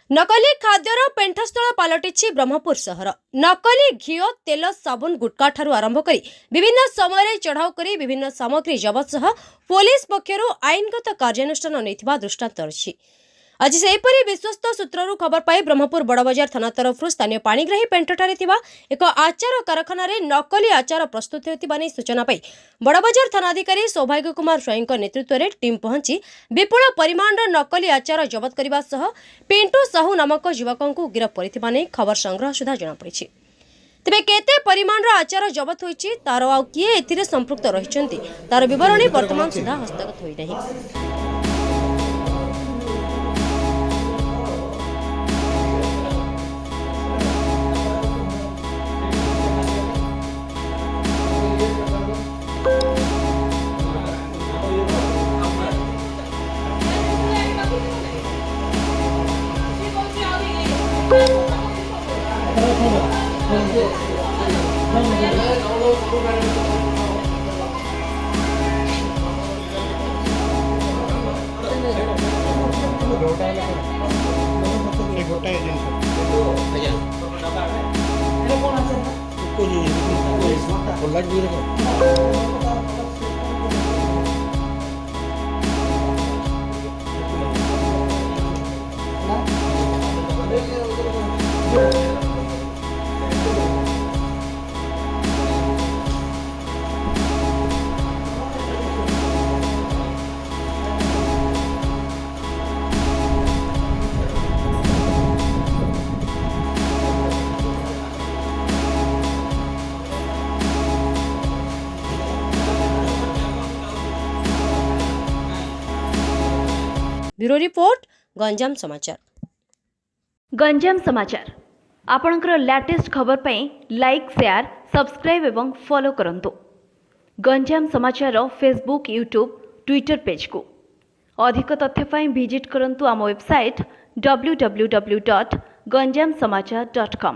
नकली खाद्यर पेंठस्थल पलटि ब्रह्मपुर सहर। नकली घी तेल साबुन गुटखा ठारू आरंभ कर विभिन्न समय चढ़ाऊ कर विभिन्न सामग्री जबत सह पुलिस पक्षर आईनगत कार्यानुष्ठान नहीं दृष्टांत रही। आज सेहीपरि विश्वस्त सूत्रु खबर पाई ब्रह्मपुर बड़बजार थाना तरफ स्थानीय पाणिग्राही पेंठठारे एक आचार कारखाना नकली आचार प्रस्तुत होता नहीं सूचना पाई बड़बजार थानाधिकारी सौभाग्य कुमार स्वाईं नेतृत्व में टीम पहुंची विपुल परिमाण नकली आचार जबत करने सह पिंटू साहू नामक युवक को गिरफ्त करथिबा नै खबर संग्रह सुधा जଣାपड़ी। तेबे केते परिमाण आचार जबत होईछि तार आ किए एथिरे संपृक्त रहिछन्ति तार विवरणी वर्तमान सुधा हस्तगत होई नाही। ब्यूरो रिपोर्ट गंजाम समाचार। गंजाम समाचार आपणकर लेटेस्ट खबर पई लाइक शेयर सब्सक्राइब एवं फॉलो करंतु। गंजाम समाचार फेसबुक यूट्यूब ट्विटर पेज को अधिक तथ्य पई विजिट करंतु आम वेबसाइट www.ganjamsamachar.com।